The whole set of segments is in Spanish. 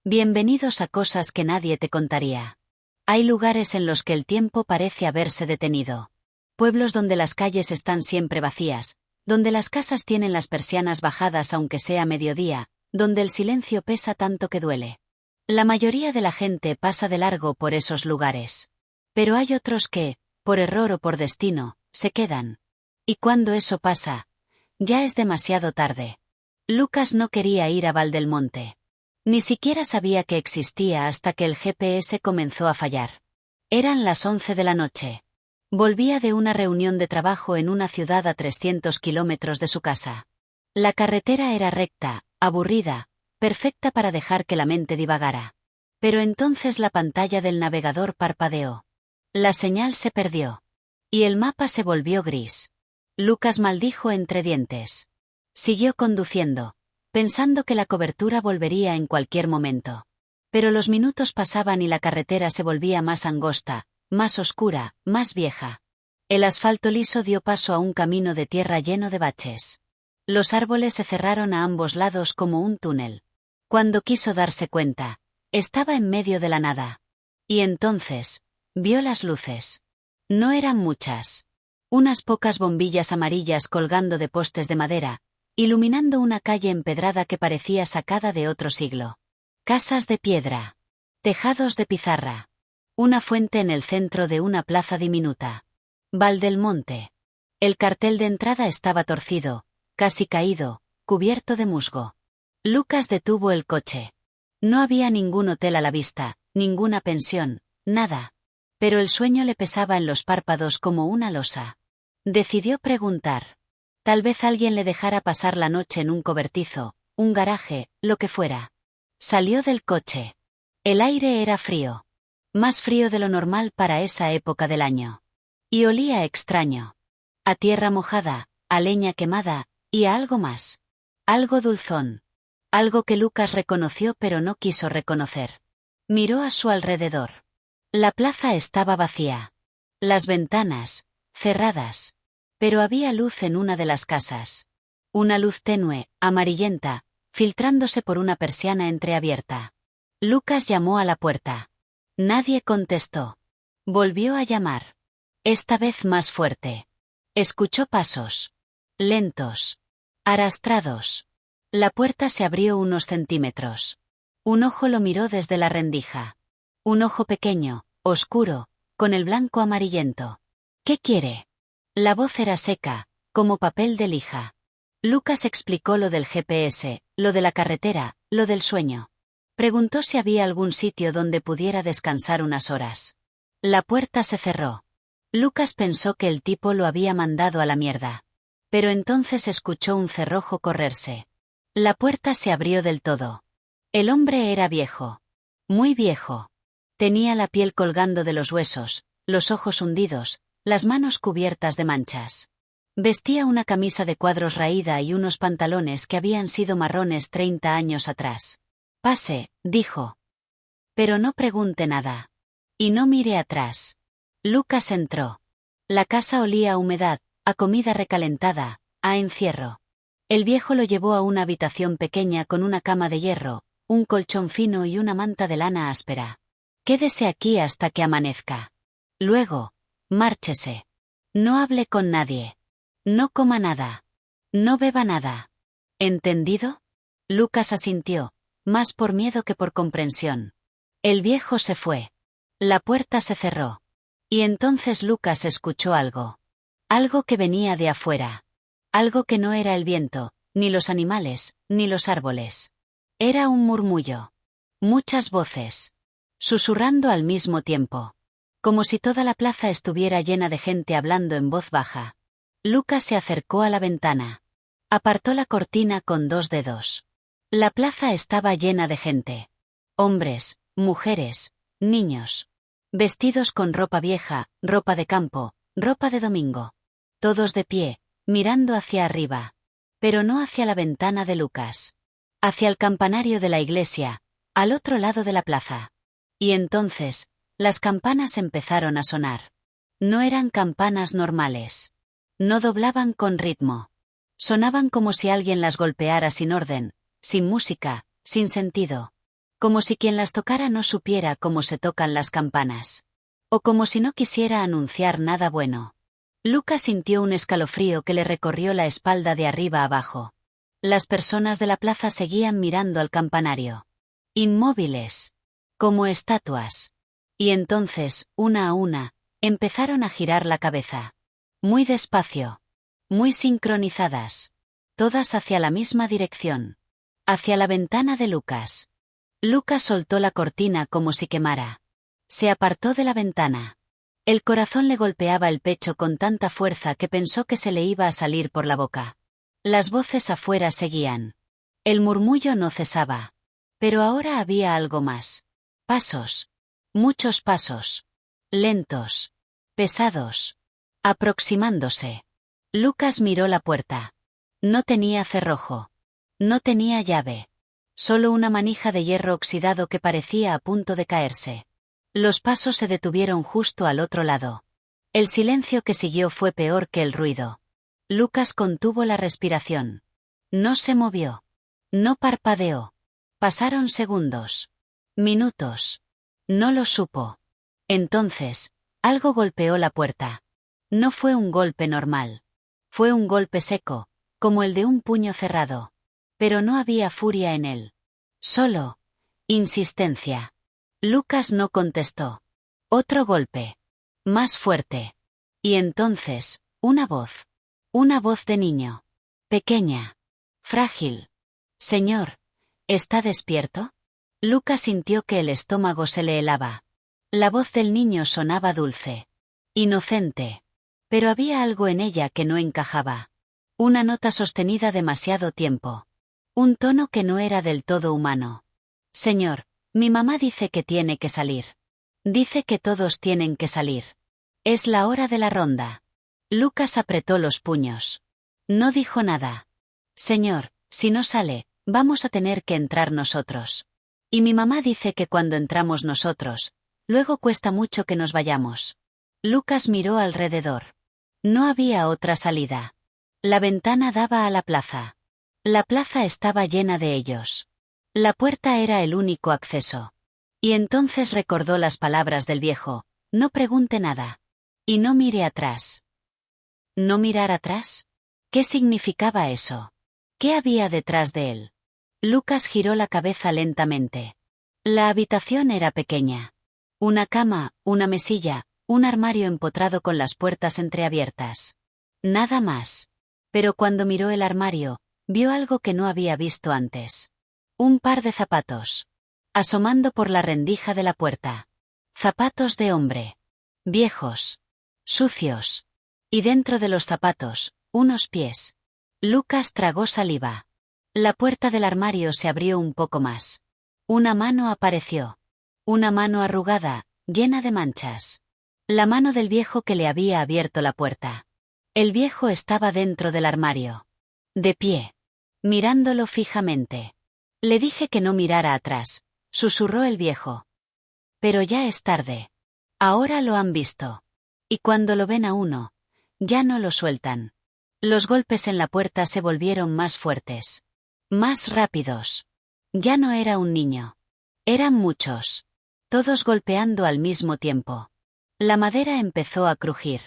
Bienvenidos a cosas que nadie te contaría. Hay lugares en los que el tiempo parece haberse detenido. Pueblos donde las calles están siempre vacías, donde las casas tienen las persianas bajadas aunque sea mediodía, donde el silencio pesa tanto que duele. La mayoría de la gente pasa de largo por esos lugares. Pero hay otros que, por error o por destino, se quedan. Y cuando eso pasa, ya es demasiado tarde. Lucas no quería ir a Valdelmonte. Ni siquiera sabía que existía hasta que el GPS comenzó a fallar. Eran las 11 de la noche. Volvía de una reunión de trabajo en una ciudad a 300 kilómetros de su casa. La carretera era recta, aburrida, perfecta para dejar que la mente divagara. Pero entonces la pantalla del navegador parpadeó. La señal se perdió. Y el mapa se volvió gris. Lucas maldijo entre dientes. Siguió conduciendo, pensando que la cobertura volvería en cualquier momento. Pero los minutos pasaban y la carretera se volvía más angosta, más oscura, más vieja. El asfalto liso dio paso a un camino de tierra lleno de baches. Los árboles se cerraron a ambos lados como un túnel. Cuando quiso darse cuenta, estaba en medio de la nada. Y entonces, vio las luces. No eran muchas. Unas pocas bombillas amarillas colgando de postes de madera, iluminando una calle empedrada que parecía sacada de otro siglo. Casas de piedra. Tejados de pizarra. Una fuente en el centro de una plaza diminuta. Valdelmonte. El cartel de entrada estaba torcido, casi caído, cubierto de musgo. Lucas detuvo el coche. No había ningún hotel a la vista, ninguna pensión, nada. Pero el sueño le pesaba en los párpados como una losa. Decidió preguntar. Tal vez alguien le dejara pasar la noche en un cobertizo, un garaje, lo que fuera. Salió del coche. El aire era frío. Más frío de lo normal para esa época del año. Y olía extraño. A tierra mojada, a leña quemada, y a algo más. Algo dulzón. Algo que Lucas reconoció pero no quiso reconocer. Miró a su alrededor. La plaza estaba vacía. Las ventanas, cerradas. Pero había luz en una de las casas. Una luz tenue, amarillenta, filtrándose por una persiana entreabierta. Lucas llamó a la puerta. Nadie contestó. Volvió a llamar. Esta vez más fuerte. Escuchó pasos. Lentos. Arrastrados. La puerta se abrió unos centímetros. Un ojo lo miró desde la rendija. Un ojo pequeño, oscuro, con el blanco amarillento. ¿Qué quiere? La voz era seca, como papel de lija. Lucas explicó lo del GPS, lo de la carretera, lo del sueño. Preguntó si había algún sitio donde pudiera descansar unas horas. La puerta se cerró. Lucas pensó que el tipo lo había mandado a la mierda. Pero entonces escuchó un cerrojo correrse. La puerta se abrió del todo. El hombre era viejo. Muy viejo. Tenía la piel colgando de los huesos, los ojos hundidos, las manos cubiertas de manchas. Vestía una camisa de cuadros raída y unos pantalones que habían sido marrones 30 años atrás. Pase, dijo. Pero no pregunte nada. Y no mire atrás. Lucas entró. La casa olía a humedad, a comida recalentada, a encierro. El viejo lo llevó a una habitación pequeña con una cama de hierro, un colchón fino y una manta de lana áspera. Quédese aquí hasta que amanezca. Luego, márchese. No hable con nadie. No coma nada. No beba nada. ¿Entendido? Lucas asintió, más por miedo que por comprensión. El viejo se fue. La puerta se cerró. Y entonces Lucas escuchó algo. Algo que venía de afuera. Algo que no era el viento, ni los animales, ni los árboles. Era un murmullo. Muchas voces. Susurrando al mismo tiempo. Como si toda la plaza estuviera llena de gente hablando en voz baja. Lucas se acercó a la ventana. Apartó la cortina con 2 dedos. La plaza estaba llena de gente. Hombres, mujeres, niños. Vestidos con ropa vieja, ropa de campo, ropa de domingo. Todos de pie, mirando hacia arriba. Pero no hacia la ventana de Lucas. Hacia el campanario de la iglesia, al otro lado de la plaza. Y entonces, las campanas empezaron a sonar. No eran campanas normales. No doblaban con ritmo. Sonaban como si alguien las golpeara sin orden, sin música, sin sentido. Como si quien las tocara no supiera cómo se tocan las campanas. O como si no quisiera anunciar nada bueno. Lucas sintió un escalofrío que le recorrió la espalda de arriba abajo. Las personas de la plaza seguían mirando al campanario. Inmóviles. Como estatuas. Y entonces, una a una, empezaron a girar la cabeza. Muy despacio. Muy sincronizadas. Todas hacia la misma dirección. Hacia la ventana de Lucas. Lucas soltó la cortina como si quemara. Se apartó de la ventana. El corazón le golpeaba el pecho con tanta fuerza que pensó que se le iba a salir por la boca. Las voces afuera seguían. El murmullo no cesaba. Pero ahora había algo más. Pasos. Muchos pasos. Lentos. Pesados. Aproximándose. Lucas miró la puerta. No tenía cerrojo. No tenía llave. Solo una manija de hierro oxidado que parecía a punto de caerse. Los pasos se detuvieron justo al otro lado. El silencio que siguió fue peor que el ruido. Lucas contuvo la respiración. No se movió. No parpadeó. Pasaron segundos. Minutos. No lo supo. Entonces, algo golpeó la puerta. No fue un golpe normal. Fue un golpe seco, como el de un puño cerrado. Pero no había furia en él. Solo insistencia. Lucas no contestó. Otro golpe. Más fuerte. Y entonces, una voz. Una voz de niño. Pequeña. Frágil. Señor, ¿está despierto? Lucas sintió que el estómago se le helaba. La voz del niño sonaba dulce. Inocente. Pero había algo en ella que no encajaba. Una nota sostenida demasiado tiempo. Un tono que no era del todo humano. Señor, mi mamá dice que tiene que salir. Dice que todos tienen que salir. Es la hora de la ronda. Lucas apretó los puños. No dijo nada. Señor, si no sale, vamos a tener que entrar nosotros. Y mi mamá dice que cuando entramos nosotros, luego cuesta mucho que nos vayamos. Lucas miró alrededor. No había otra salida. La ventana daba a la plaza. La plaza estaba llena de ellos. La puerta era el único acceso. Y entonces recordó las palabras del viejo, no pregunte nada. Y no mire atrás. ¿No mirar atrás? ¿Qué significaba eso? ¿Qué había detrás de él? Lucas giró la cabeza lentamente. La habitación era pequeña. Una cama, una mesilla, un armario empotrado con las puertas entreabiertas. Nada más. Pero cuando miró el armario, vio algo que no había visto antes. Un par de zapatos. Asomando por la rendija de la puerta. Zapatos de hombre. Viejos. Sucios. Y dentro de los zapatos, unos pies. Lucas tragó saliva. La puerta del armario se abrió un poco más. Una mano apareció. Una mano arrugada, llena de manchas. La mano del viejo que le había abierto la puerta. El viejo estaba dentro del armario. De pie. Mirándolo fijamente. Le dije que no mirara atrás, susurró el viejo. Pero ya es tarde. Ahora lo han visto. Y cuando lo ven a uno, ya no lo sueltan. Los golpes en la puerta se volvieron más fuertes. Más rápidos. Ya no era un niño. Eran muchos. Todos golpeando al mismo tiempo. La madera empezó a crujir.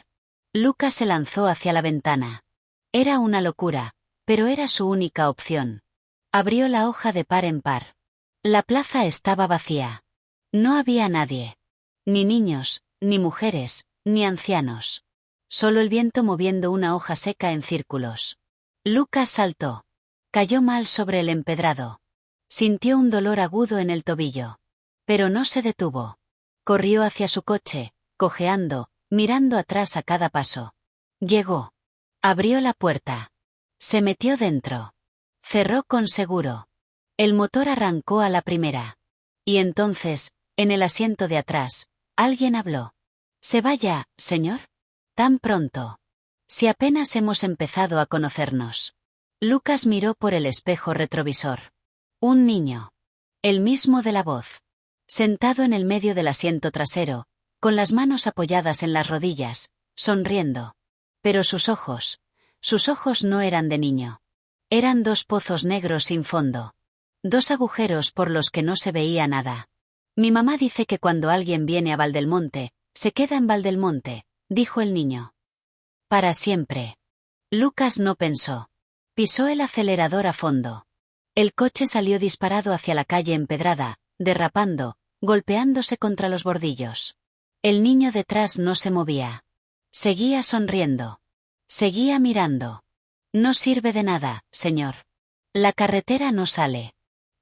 Lucas se lanzó hacia la ventana. Era una locura, pero era su única opción. Abrió la hoja de par en par. La plaza estaba vacía. No había nadie. Ni niños, ni mujeres, ni ancianos. Solo el viento moviendo una hoja seca en círculos. Lucas saltó. Cayó mal sobre el empedrado. Sintió un dolor agudo en el tobillo. Pero no se detuvo. Corrió hacia su coche, cojeando, mirando atrás a cada paso. Llegó. Abrió la puerta. Se metió dentro. Cerró con seguro. El motor arrancó a la primera. Y entonces, en el asiento de atrás, alguien habló. ¿Se vaya, señor? Tan pronto. Si apenas hemos empezado a conocernos. Lucas miró por el espejo retrovisor. Un niño. El mismo de la voz. Sentado en el medio del asiento trasero, con las manos apoyadas en las rodillas, sonriendo. Pero sus ojos no eran de niño. Eran dos pozos negros sin fondo. 2 agujeros por los que no se veía nada. Mi mamá dice que cuando alguien viene a Valdelmonte, se queda en Valdelmonte, dijo el niño. Para siempre. Lucas no pensó. Pisó el acelerador a fondo. El coche salió disparado hacia la calle empedrada, derrapando, golpeándose contra los bordillos. El niño detrás no se movía. Seguía sonriendo. Seguía mirando. No sirve de nada, señor. La carretera no sale.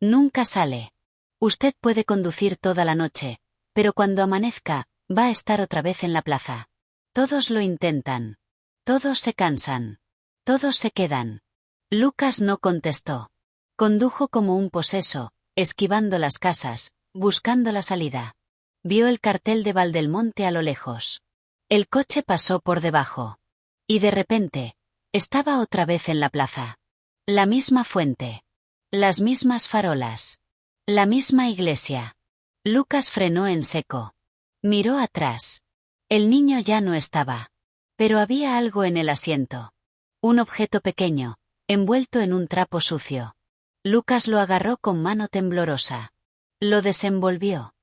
Nunca sale. Usted puede conducir toda la noche, pero cuando amanezca, va a estar otra vez en la plaza. Todos lo intentan. Todos se cansan. Todos se quedan. Lucas no contestó. Condujo como un poseso, esquivando las casas, buscando la salida. Vio el cartel de Valdelmonte a lo lejos. El coche pasó por debajo. Y de repente, estaba otra vez en la plaza. La misma fuente. Las mismas farolas. La misma iglesia. Lucas frenó en seco. Miró atrás. El niño ya no estaba. Pero había algo en el asiento. Un objeto pequeño, envuelto en un trapo sucio. Lucas lo agarró con mano temblorosa. Lo desenvolvió.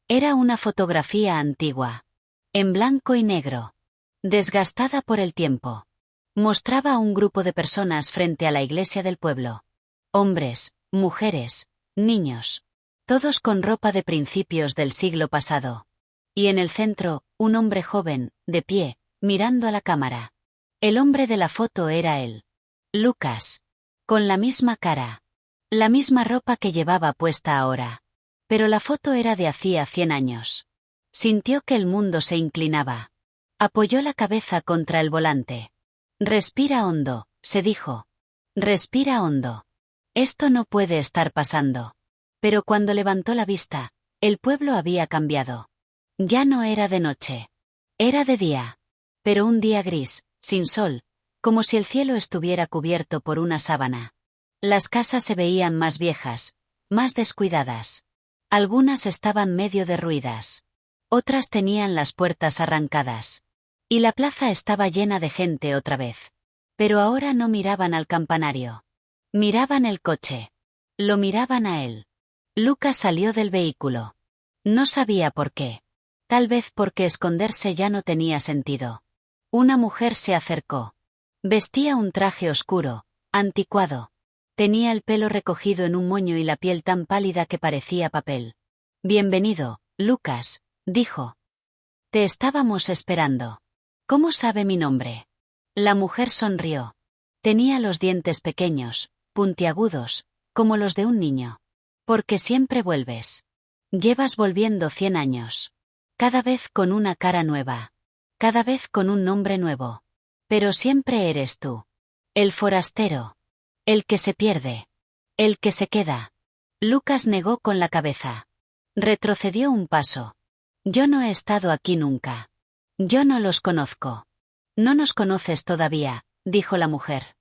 Era una fotografía antigua. En blanco y negro. Desgastada por el tiempo. Mostraba a un grupo de personas frente a la iglesia del pueblo. Hombres, mujeres, niños. Todos con ropa de principios del siglo pasado. Y en el centro, un hombre joven, de pie, mirando a la cámara. El hombre de la foto era él. Lucas. Con la misma cara. La misma ropa que llevaba puesta ahora. Pero la foto era de hacía 100 años. Sintió que el mundo se inclinaba. Apoyó la cabeza contra el volante. Respira hondo, se dijo. Respira hondo. Esto no puede estar pasando. Pero cuando levantó la vista, el pueblo había cambiado. Ya no era de noche. Era de día. Pero un día gris, sin sol, como si el cielo estuviera cubierto por una sábana. Las casas se veían más viejas, más descuidadas. Algunas estaban medio derruidas. Otras tenían las puertas arrancadas. Y la plaza estaba llena de gente otra vez. Pero ahora no miraban al campanario. Miraban el coche. Lo miraban a él. Lucas salió del vehículo. No sabía por qué. Tal vez porque esconderse ya no tenía sentido. Una mujer se acercó. Vestía un traje oscuro, anticuado. Tenía el pelo recogido en un moño y la piel tan pálida que parecía papel. Bienvenido, Lucas, dijo. Te estábamos esperando. ¿Cómo sabe mi nombre? La mujer sonrió. Tenía los dientes pequeños, puntiagudos, como los de un niño. Porque siempre vuelves. Llevas volviendo 100 años. Cada vez con una cara nueva. Cada vez con un nombre nuevo. Pero siempre eres tú. El forastero. El que se pierde. El que se queda. Lucas negó con la cabeza. Retrocedió un paso. Yo no he estado aquí nunca. Yo no los conozco. No nos conoces todavía, dijo la mujer.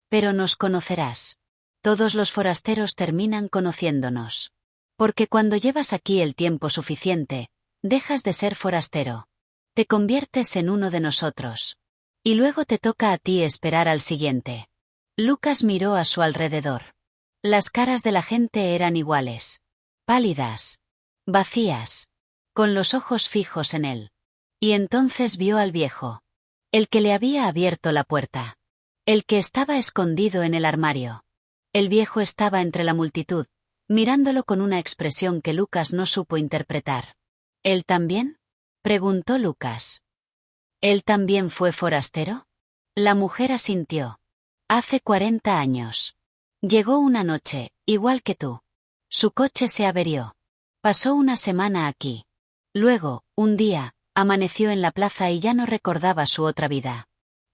Pero nos conocerás. Todos los forasteros terminan conociéndonos. Porque cuando llevas aquí el tiempo suficiente, dejas de ser forastero. Te conviertes en uno de nosotros. Y luego te toca a ti esperar al siguiente. Lucas miró a su alrededor. Las caras de la gente eran iguales. Pálidas. Vacías. Con los ojos fijos en él. Y entonces vio al viejo. El que le había abierto la puerta. El que estaba escondido en el armario. El viejo estaba entre la multitud, mirándolo con una expresión que Lucas no supo interpretar. ¿Él también? Preguntó Lucas. ¿Él también fue forastero? La mujer asintió. Hace 40 años. Llegó una noche, igual que tú. Su coche se averió. Pasó una semana aquí. Luego, un día, amaneció en la plaza y ya no recordaba su otra vida.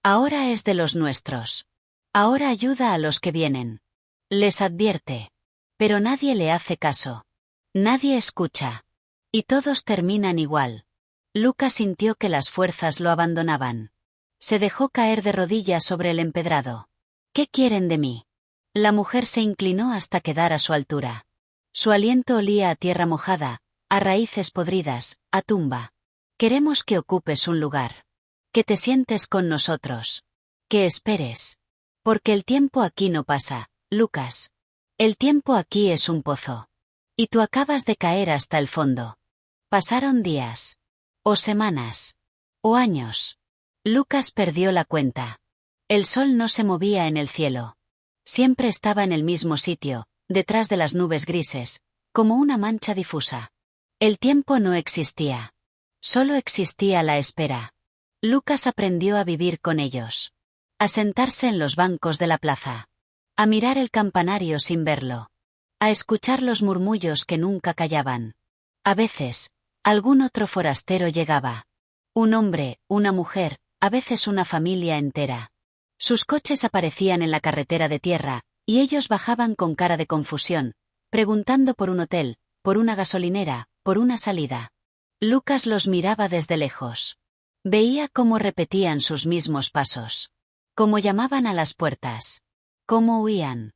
Ahora es de los nuestros. Ahora ayuda a los que vienen. Les advierte. Pero nadie le hace caso. Nadie escucha. Y todos terminan igual. Lucas sintió que las fuerzas lo abandonaban. Se dejó caer de rodillas sobre el empedrado. ¿Qué quieren de mí? La mujer se inclinó hasta quedar a su altura. Su aliento olía a tierra mojada, a raíces podridas, a tumba. Queremos que ocupes un lugar. Que te sientes con nosotros. Que esperes. Porque el tiempo aquí no pasa, Lucas. El tiempo aquí es un pozo. Y tú acabas de caer hasta el fondo. Pasaron días. O semanas. O años. Lucas perdió la cuenta. El sol no se movía en el cielo. Siempre estaba en el mismo sitio, detrás de las nubes grises, como una mancha difusa. El tiempo no existía. Solo existía la espera. Lucas aprendió a vivir con ellos. A sentarse en los bancos de la plaza. A mirar el campanario sin verlo. A escuchar los murmullos que nunca callaban. A veces, algún otro forastero llegaba. Un hombre, una mujer, a veces una familia entera. Sus coches aparecían en la carretera de tierra, y ellos bajaban con cara de confusión, preguntando por un hotel, por una gasolinera, por una salida. Lucas los miraba desde lejos. Veía cómo repetían sus mismos pasos. Cómo llamaban a las puertas. Cómo huían.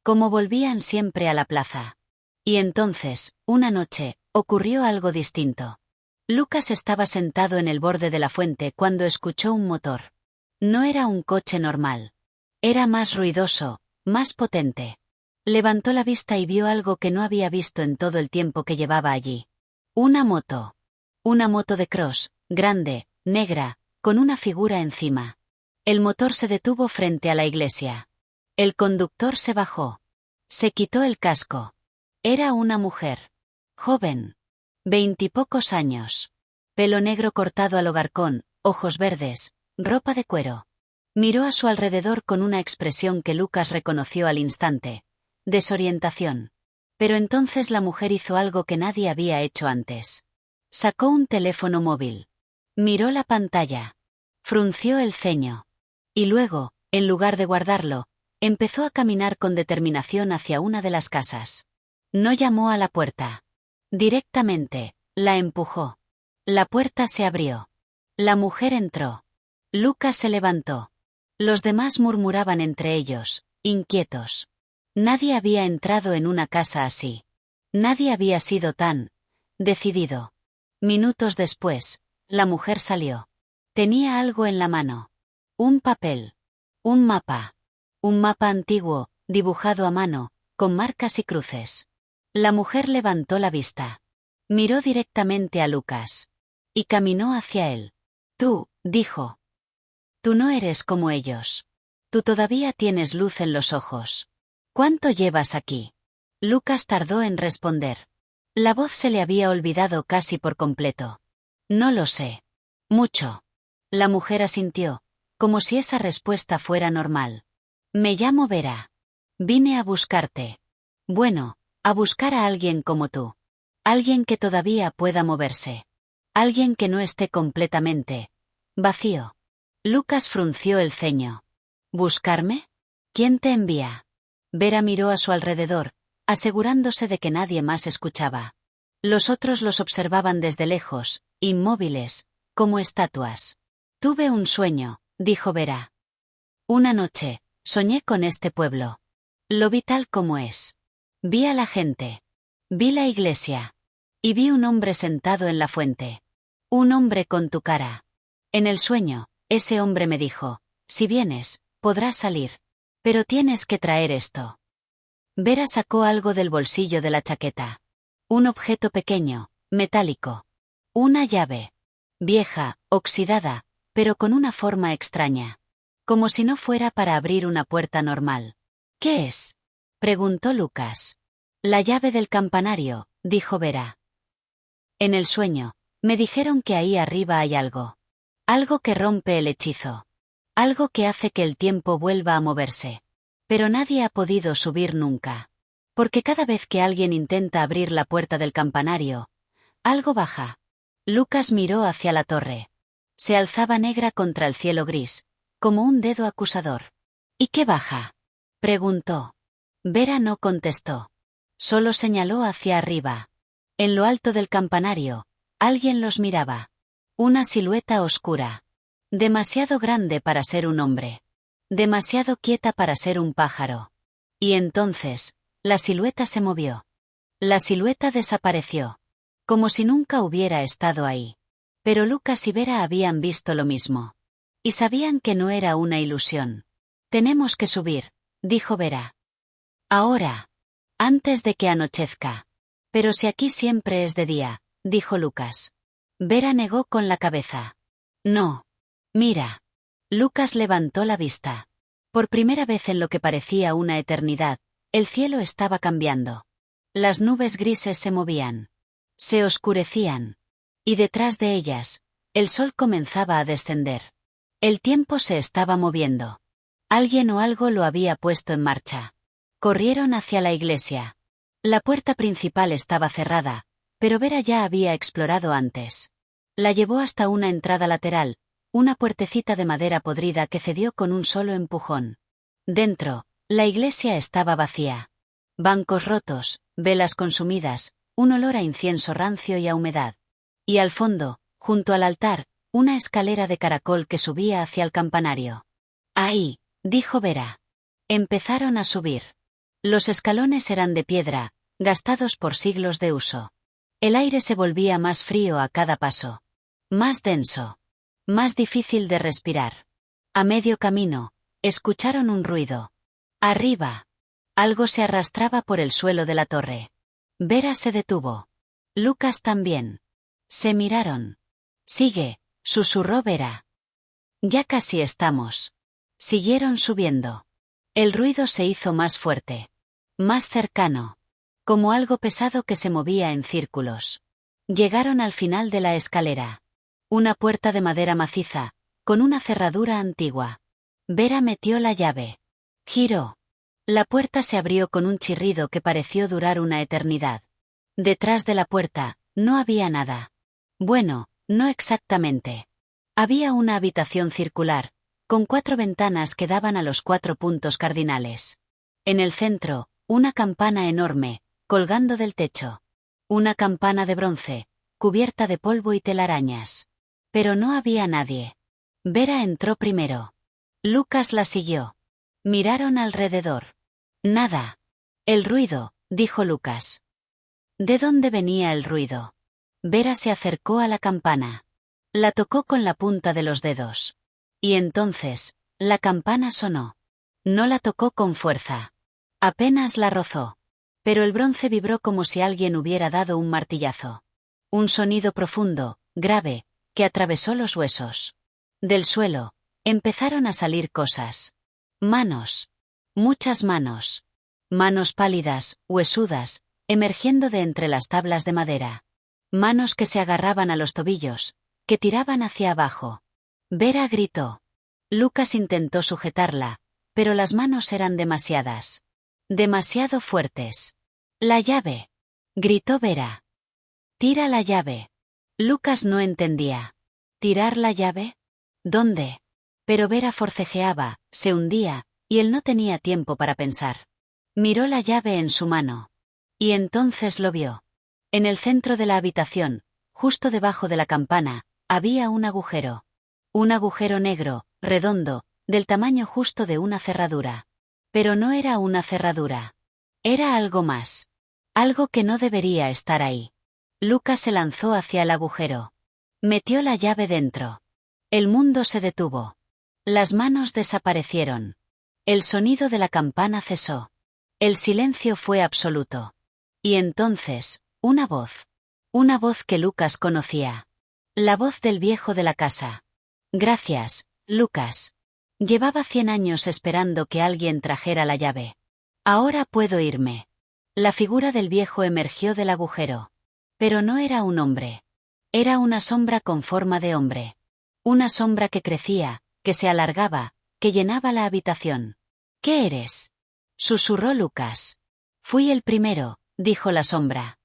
Cómo volvían siempre a la plaza. Y entonces, una noche, ocurrió algo distinto. Lucas estaba sentado en el borde de la fuente cuando escuchó un motor. No era un coche normal. Era más ruidoso, más potente. Levantó la vista y vio algo que no había visto en todo el tiempo que llevaba allí. Una moto. Una moto de cross, grande, negra, con una figura encima. El motor se detuvo frente a la iglesia. El conductor se bajó. Se quitó el casco. Era una mujer. Joven. 20 y pocos años. Pelo negro cortado a lo garcón, ojos verdes, ropa de cuero. Miró a su alrededor con una expresión que Lucas reconoció al instante. Desorientación. Pero entonces la mujer hizo algo que nadie había hecho antes. Sacó un teléfono móvil. Miró la pantalla. Frunció el ceño. Y luego, en lugar de guardarlo, empezó a caminar con determinación hacia una de las casas. No llamó a la puerta. Directamente, la empujó. La puerta se abrió. La mujer entró. Lucas se levantó. Los demás murmuraban entre ellos, inquietos. Nadie había entrado en una casa así. Nadie había sido tan decidido. Minutos después, la mujer salió. Tenía algo en la mano. Un papel. Un mapa. Un mapa antiguo, dibujado a mano, con marcas y cruces. La mujer levantó la vista. Miró directamente a Lucas. Y caminó hacia él. Tú, dijo. Tú no eres como ellos. Tú todavía tienes luz en los ojos. ¿Cuánto llevas aquí? Lucas tardó en responder. La voz se le había olvidado casi por completo. No lo sé. Mucho. La mujer asintió, como si esa respuesta fuera normal. Me llamo Vera. Vine a buscarte. Bueno, a buscar a alguien como tú. Alguien que todavía pueda moverse. Alguien que no esté completamente vacío. Lucas frunció el ceño. ¿Buscarme? ¿Quién te envía? Vera miró a su alrededor, asegurándose de que nadie más escuchaba. Los otros los observaban desde lejos, inmóviles, como estatuas. Tuve un sueño, dijo Vera. Una noche, soñé con este pueblo. Lo vi tal como es. Vi a la gente. Vi la iglesia. Y vi un hombre sentado en la fuente. Un hombre con tu cara. En el sueño, ese hombre me dijo, si vienes, podrás salir. Pero tienes que traer esto. Vera sacó algo del bolsillo de la chaqueta. Un objeto pequeño, metálico. Una llave. Vieja, oxidada, pero con una forma extraña. Como si no fuera para abrir una puerta normal. ¿Qué es? Preguntó Lucas. La llave del campanario, dijo Vera. En el sueño, me dijeron que ahí arriba hay algo. Algo que rompe el hechizo. Algo que hace que el tiempo vuelva a moverse. Pero nadie ha podido subir nunca. Porque cada vez que alguien intenta abrir la puerta del campanario, algo baja. Lucas miró hacia la torre. Se alzaba negra contra el cielo gris, como un dedo acusador. ¿Y qué baja? Preguntó. Vera no contestó. Solo señaló hacia arriba. En lo alto del campanario, alguien los miraba. Una silueta oscura. Demasiado grande para ser un hombre. Demasiado quieta para ser un pájaro. Y entonces, la silueta se movió. La silueta desapareció. Como si nunca hubiera estado ahí. Pero Lucas y Vera habían visto lo mismo. Y sabían que no era una ilusión. Tenemos que subir, dijo Vera. Ahora. Antes de que anochezca. Pero si aquí siempre es de día, dijo Lucas. Vera negó con la cabeza. No. Mira. Lucas levantó la vista. Por primera vez en lo que parecía una eternidad, el cielo estaba cambiando. Las nubes grises se movían. Se oscurecían. Y detrás de ellas, el sol comenzaba a descender. El tiempo se estaba moviendo. Alguien o algo lo había puesto en marcha. Corrieron hacia la iglesia. La puerta principal estaba cerrada, pero Vera ya había explorado antes. La llevó hasta una entrada lateral, una puertecita de madera podrida que cedió con un solo empujón. Dentro, la iglesia estaba vacía. Bancos rotos, velas consumidas, un olor a incienso rancio y a humedad. Y al fondo, junto al altar, una escalera de caracol que subía hacia el campanario. Ahí, dijo Vera. Empezaron a subir. Los escalones eran de piedra, gastados por siglos de uso. El aire se volvía más frío a cada paso. Más denso. Más difícil de respirar. A medio camino, escucharon un ruido. Arriba. Algo se arrastraba por el suelo de la torre. Vera se detuvo. Lucas también. Se miraron. Sigue, susurró Vera. Ya casi estamos. Siguieron subiendo. El ruido se hizo más fuerte. Más cercano. Como algo pesado que se movía en círculos. Llegaron al final de la escalera. Una puerta de madera maciza, con una cerradura antigua. Vera metió la llave. Giró. La puerta se abrió con un chirrido que pareció durar una eternidad. Detrás de la puerta, no había nada. Bueno, no exactamente. Había una habitación circular, con 4 ventanas que daban a los 4 puntos cardinales. En el centro, una campana enorme, colgando del techo. Una campana de bronce, cubierta de polvo y telarañas. Pero no había nadie. Vera entró primero. Lucas la siguió. Miraron alrededor. Nada. El ruido, dijo Lucas. ¿De dónde venía el ruido? Vera se acercó a la campana. La tocó con la punta de los dedos. Y entonces, la campana sonó. No la tocó con fuerza. Apenas la rozó. Pero el bronce vibró como si alguien hubiera dado un martillazo. Un sonido profundo, grave, que atravesó los huesos. Del suelo, empezaron a salir cosas. Manos. Muchas manos. Manos pálidas, huesudas, emergiendo de entre las tablas de madera. Manos que se agarraban a los tobillos, que tiraban hacia abajo. Vera gritó. Lucas intentó sujetarla, pero las manos eran demasiadas. Demasiado fuertes. La llave. Gritó Vera. Tira la llave. Lucas no entendía. ¿Tirar la llave? ¿Dónde? Pero Vera forcejeaba, se hundía, y él no tenía tiempo para pensar. Miró la llave en su mano. Y entonces lo vio. En el centro de la habitación, justo debajo de la campana, había un agujero. Un agujero negro, redondo, del tamaño justo de una cerradura. Pero no era una cerradura. Era algo más. Algo que no debería estar ahí. Lucas se lanzó hacia el agujero. Metió la llave dentro. El mundo se detuvo. Las manos desaparecieron. El sonido de la campana cesó. El silencio fue absoluto. Y entonces, una voz. Una voz que Lucas conocía. La voz del viejo de la casa. Gracias, Lucas. Llevaba 100 años esperando que alguien trajera la llave. Ahora puedo irme. La figura del viejo emergió del agujero. Pero no era un hombre. Era una sombra con forma de hombre. Una sombra que crecía, que se alargaba, que llenaba la habitación. ¿Qué eres? Susurró Lucas. Fui el primero, dijo la sombra.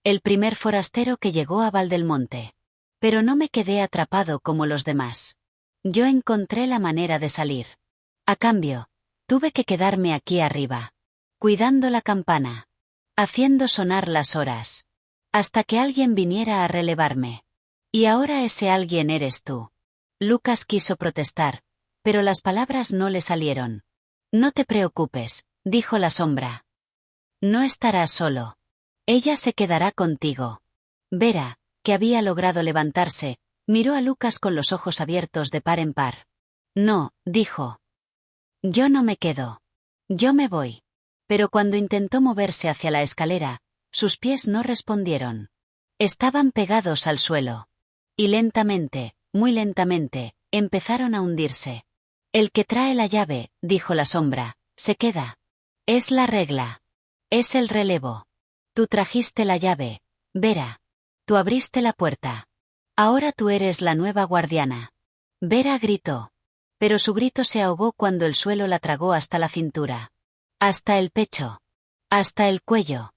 El primer forastero que llegó a Valdelmonte. Pero no me quedé atrapado como los demás. Yo encontré la manera de salir. A cambio, tuve que quedarme aquí arriba. Cuidando la campana. Haciendo sonar las horas. Hasta que alguien viniera a relevarme. Y ahora ese alguien eres tú. Lucas quiso protestar, pero las palabras no le salieron. No te preocupes, dijo la sombra. No estarás solo. Ella se quedará contigo. Vera, que había logrado levantarse, miró a Lucas con los ojos abiertos de par en par. No, dijo. Yo no me quedo. Yo me voy. Pero cuando intentó moverse hacia la escalera, sus pies no respondieron. Estaban pegados al suelo. Y lentamente, muy lentamente, empezaron a hundirse. El que trae la llave, dijo la sombra, se queda. Es la regla. Es el relevo. Tú trajiste la llave, Vera. Tú abriste la puerta. Ahora tú eres la nueva guardiana. Vera gritó. Pero su grito se ahogó cuando el suelo la tragó hasta la cintura. Hasta el pecho. Hasta el cuello.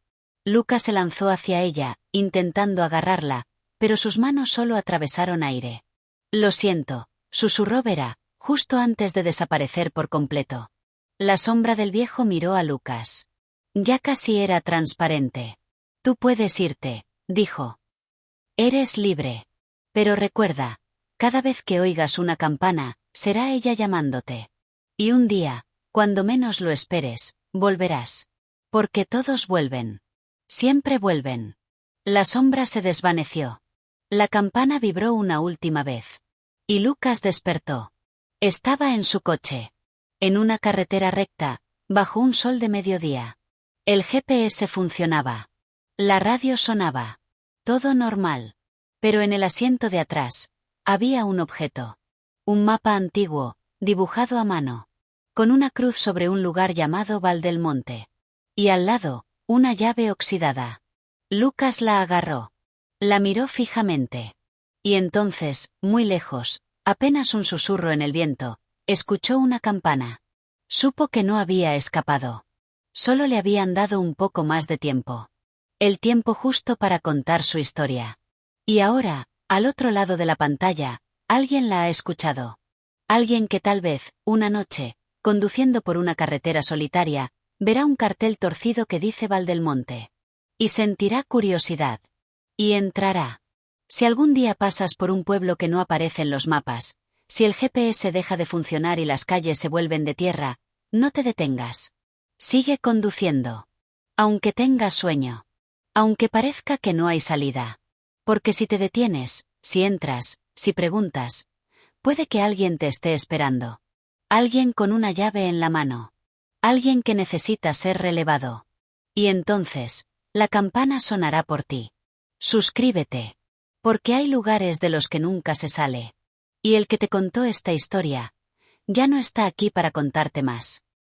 Lucas se lanzó hacia ella, intentando agarrarla, pero sus manos solo atravesaron aire. Lo siento, susurró Vera, justo antes de desaparecer por completo. La sombra del viejo miró a Lucas. Ya casi era transparente. Tú puedes irte, dijo. Eres libre. Pero recuerda, cada vez que oigas una campana, será ella llamándote. Y un día, cuando menos lo esperes, volverás. Porque todos vuelven. Siempre vuelven. La sombra se desvaneció. La campana vibró una última vez. Y Lucas despertó. Estaba en su coche. En una carretera recta, bajo un sol de mediodía. El GPS funcionaba. La radio sonaba. Todo normal. Pero en el asiento de atrás, había un objeto. Un mapa antiguo, dibujado a mano. Con una cruz sobre un lugar llamado Valdelmonte. Y al lado, una llave oxidada. Lucas la agarró. La miró fijamente. Y entonces, muy lejos, apenas un susurro en el viento, escuchó una campana. Supo que no había escapado. Solo le habían dado un poco más de tiempo. El tiempo justo para contar su historia. Y ahora, al otro lado de la pantalla, alguien la ha escuchado. Alguien que tal vez, una noche, conduciendo por una carretera solitaria, verá un cartel torcido que dice Valdelmonte. Y sentirá curiosidad. Y entrará. Si algún día pasas por un pueblo que no aparece en los mapas, si el GPS deja de funcionar y las calles se vuelven de tierra, no te detengas. Sigue conduciendo. Aunque tengas sueño. Aunque parezca que no hay salida. Porque si te detienes, si entras, si preguntas, puede que alguien te esté esperando. Alguien con una llave en la mano. Alguien que necesita ser relevado. Y entonces, la campana sonará por ti. Suscríbete. Porque hay lugares de los que nunca se sale. Y el que te contó esta historia, ya no está aquí para contarte más.